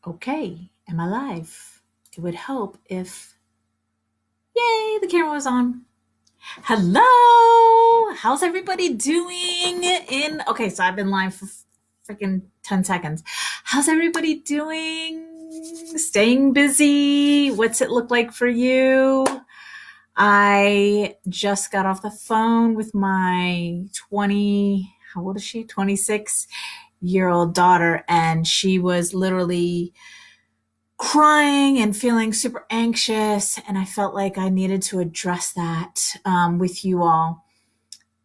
Okay, am I live? It would help if, yay, the camera was on. Hello! How's everybody doing okay, so I've been live for freaking 10 seconds. How's everybody doing? Staying busy? What's it look like for you? I just got off the phone with my how old is she? 26-year-old daughter, and she was literally crying and feeling super anxious. And I felt like I needed to address that with you all.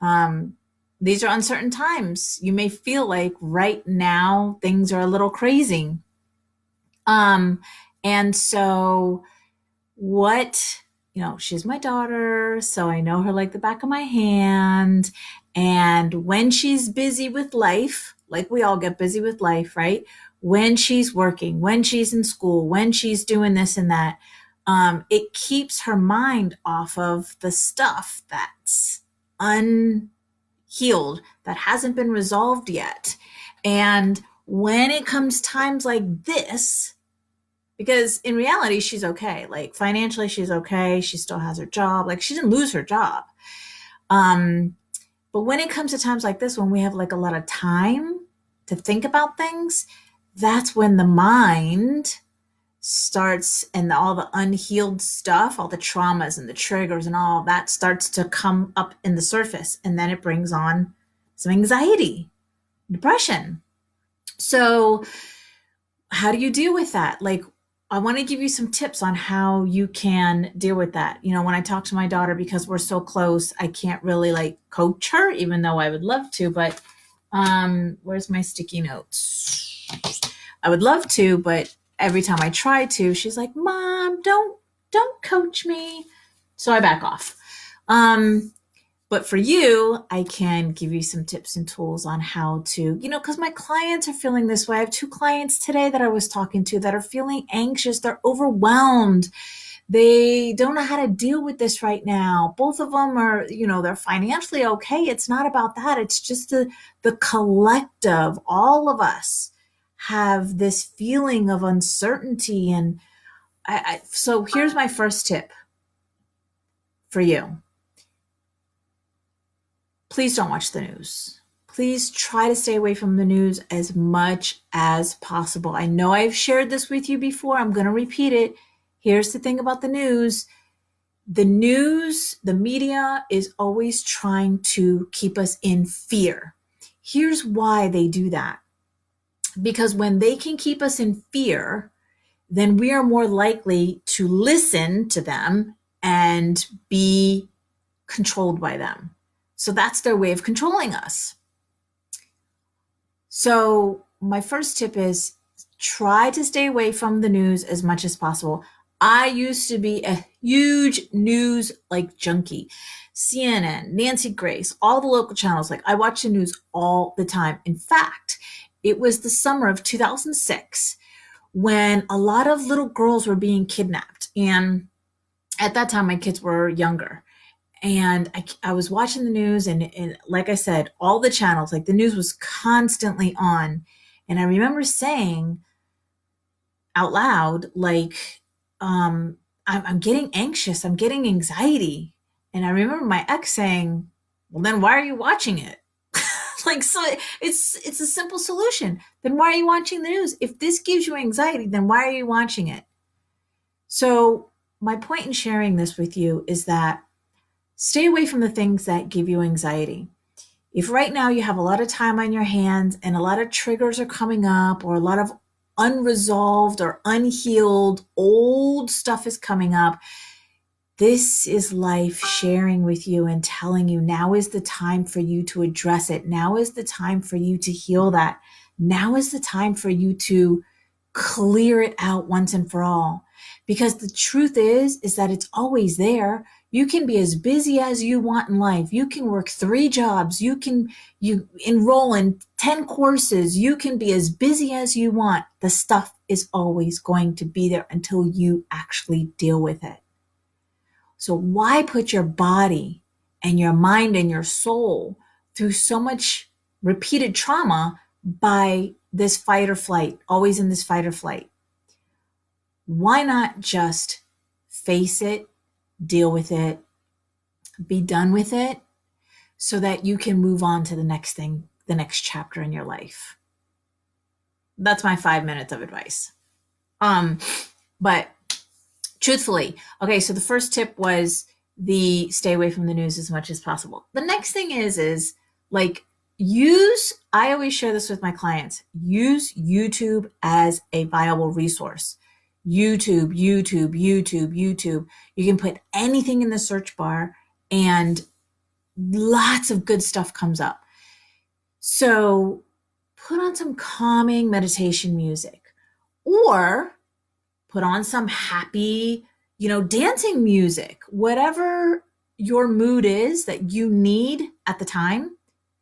Um, these are uncertain times. You may feel like right now things are a little crazy. Um, and so, what, she's my daughter, so I know her like the back of my hand. And when she's busy with life, like we all get busy with life, right? When she's working, when she's in school, when she's doing this and that, it keeps her mind off of the stuff that's unhealed, that hasn't been resolved yet. And when it comes times like this, because in reality she's okay, like financially she's okay, she still has her job, like she didn't lose her job. um but when it comes to times like this, when we have like a lot of time to think about things, that's when the mind starts, and all the unhealed stuff, all the traumas and the triggers and all of that starts to come up in the surface, and then it brings on some anxiety, depression. So how do you deal with that? Like, I want to give you some tips on how you can deal with that. When I talk to my daughter, because we're so close, I can't really like coach her, even though I would love to. But where's my sticky notes? I would love to, but every time I try to, she's like, "Mom, don't coach me." So I back off. But for you, I can give you some tips and tools on how to, because my clients are feeling this way. I have two clients today that I was talking to that are feeling anxious. They're overwhelmed. They don't know how to deal with this right now. Both of them are, they're financially okay. It's not about that. It's just the collective, all of us have this feeling of uncertainty. And so here's my first tip for you. Please don't watch the news. Please try to stay away from the news as much as possible. I know I've shared this with you before. I'm going to repeat it. Here's the thing about the news. The news, the media is always trying to keep us in fear. Here's why they do that. Because when they can keep us in fear, then we are more likely to listen to them and be controlled by them. So that's their way of controlling us. So my first tip is try to stay away from the news as much as possible. I used to be a huge news like junkie. CNN, Nancy Grace, all the local channels. Like, I watch the news all the time. In fact, it was the summer of 2006 when a lot of little girls were being kidnapped. And at that time, my kids were younger. And I was watching the news, and like I said, all the channels, like the news was constantly on. And I remember saying out loud, like, I'm getting anxious, I'm getting anxiety. And I remember my ex saying, "Well, then why are you watching it?" Like, so it's a simple solution. Then why are you watching the news? If this gives you anxiety, then why are you watching it? So my point in sharing this with you is that stay away from the things that give you anxiety. If right now you have a lot of time on your hands and a lot of triggers are coming up, or a lot of unresolved or unhealed old stuff is coming up, this is life sharing with you and telling you now is the time for you to address it. Now is the time for you to heal that. Now is the time for you to clear it out once and for all. Because the truth is that it's always there. You can be as busy as you want in life. You can work 3 jobs. You enroll in 10 courses. You can be as busy as you want. The stuff is always going to be there until you actually deal with it. So why put your body and your mind and your soul through so much repeated trauma by this fight or flight, always in this fight or flight? why not just face it, deal with it, be done with it, so that you can move on to the next thing, the next chapter in your life? That's my 5 minutes of advice. But truthfully, okay, so the first tip was the stay away from the news as much as possible. The next thing is like I always share this with my clients, use YouTube as a viable resource. YouTube. You can put anything in the search bar and lots of good stuff comes up. So put on some calming meditation music, or put on some happy, dancing music, whatever your mood is that you need at the time.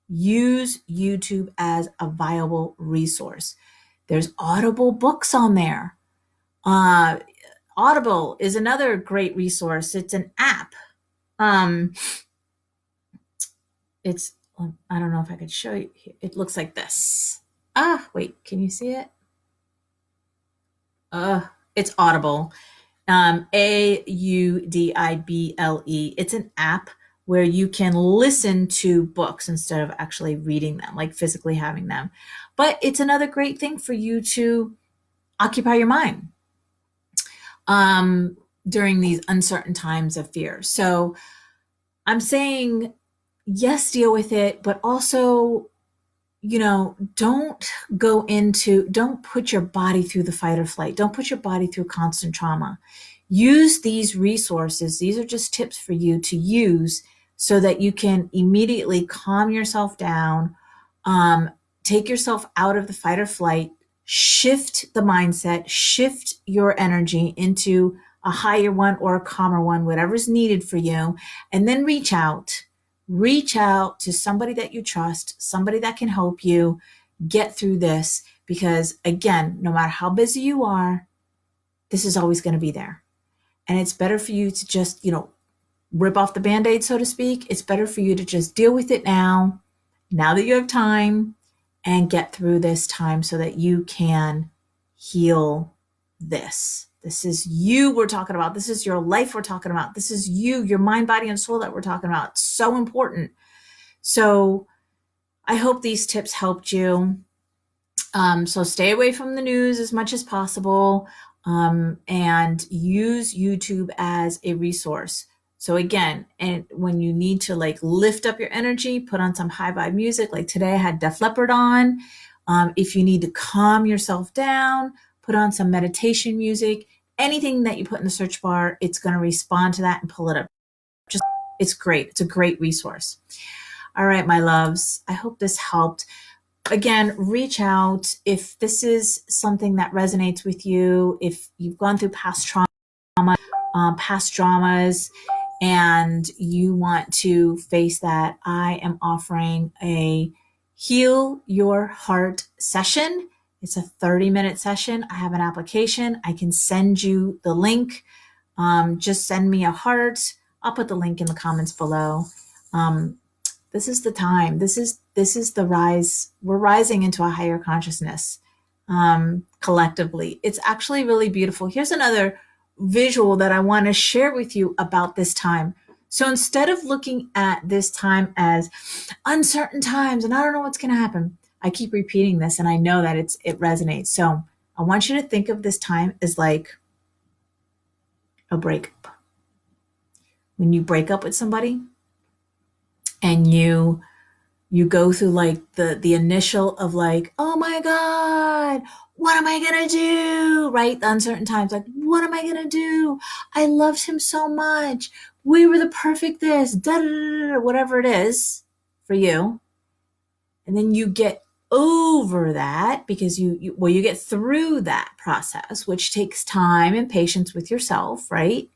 Use YouTube as a viable resource. There's Audible books on there. Audible is another great resource. It's an app. I don't know if I could show you. It looks like this. Wait, can you see it? It's Audible. Audible. It's an app where you can listen to books instead of actually reading them, like physically having them. But it's another great thing for you to occupy your mind during these uncertain times of fear. So I'm saying, yes, deal with it, but also, don't put your body through the fight or flight. Don't put your body through constant trauma. Use these resources. These are just tips for you to use so that you can immediately calm yourself down, take yourself out of the fight or flight, shift the mindset, shift your energy into a higher one or a calmer one, whatever's needed for you, and then reach out to somebody that you trust, somebody that can help you get through this. Because again, no matter how busy you are, this is always going to be there. And it's better for you to just, rip off the Band-Aid, so to speak. It's better for you to just deal with it now that you have time, and get through this time so that you can heal this. This is you we're talking about. This is your life we're talking about. This is you, your mind, body, and soul that we're talking about. It's so important. So I hope these tips helped you. So stay away from the news as much as possible, and use YouTube as a resource. So again, and when you need to lift up your energy, put on some high vibe music. Like today I had Def Leppard on. If you need to calm yourself down, put on some meditation music. Anything that you put in the search bar, it's going to respond to that and pull it up. It's great. It's a great resource. All right, my loves. I hope this helped. Again, reach out if this is something that resonates with you, if you've gone through past traumas, and you want to face that. I am offering a Heal Your Heart session. It's a 30-minute session. I have an application. I can send you the link. Just send me a heart. I'll put the link in the comments below. This is the time. This is the rise. We're rising into a higher consciousness collectively. It's actually really beautiful. Here's another visual that I want to share with you about this time. So instead of looking at this time as uncertain times and I don't know what's going to happen, I keep repeating this and I know that it resonates. So I want you to think of this time as like a breakup. When you break up with somebody and you go through the initial of oh my God, what am I going to do? Right? The uncertain times, what am I going to do? I loved him so much. We were the perfect this, whatever it is for you. And then you get over that because you get through that process, which takes time and patience with yourself, right?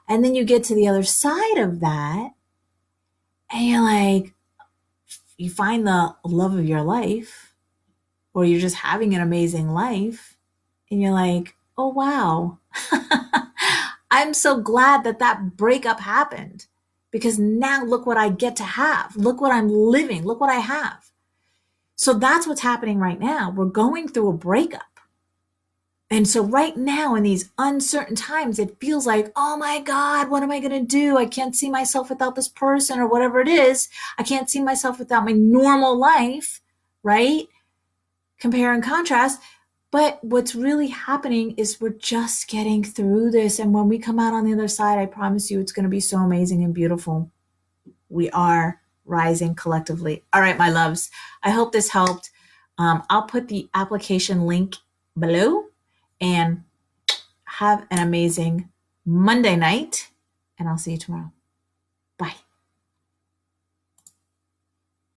And then you get to the other side of that and you're you find the love of your life, or you're just having an amazing life, and you're like, oh, wow. I'm so glad that breakup happened, because now look what I get to have. Look what I'm living. Look what I have. So that's what's happening right now. We're going through a breakup. And so right now in these uncertain times, it feels like, oh my God, what am I going to do? I can't see myself without this person or whatever it is. I can't see myself without my normal life, right? Compare and contrast. But what's really happening is we're just getting through this. And when we come out on the other side, I promise you it's going to be so amazing and beautiful. We are rising collectively. All right, my loves. I hope this helped. I'll put the application link below, and have an amazing Monday night. And I'll see you tomorrow. Bye.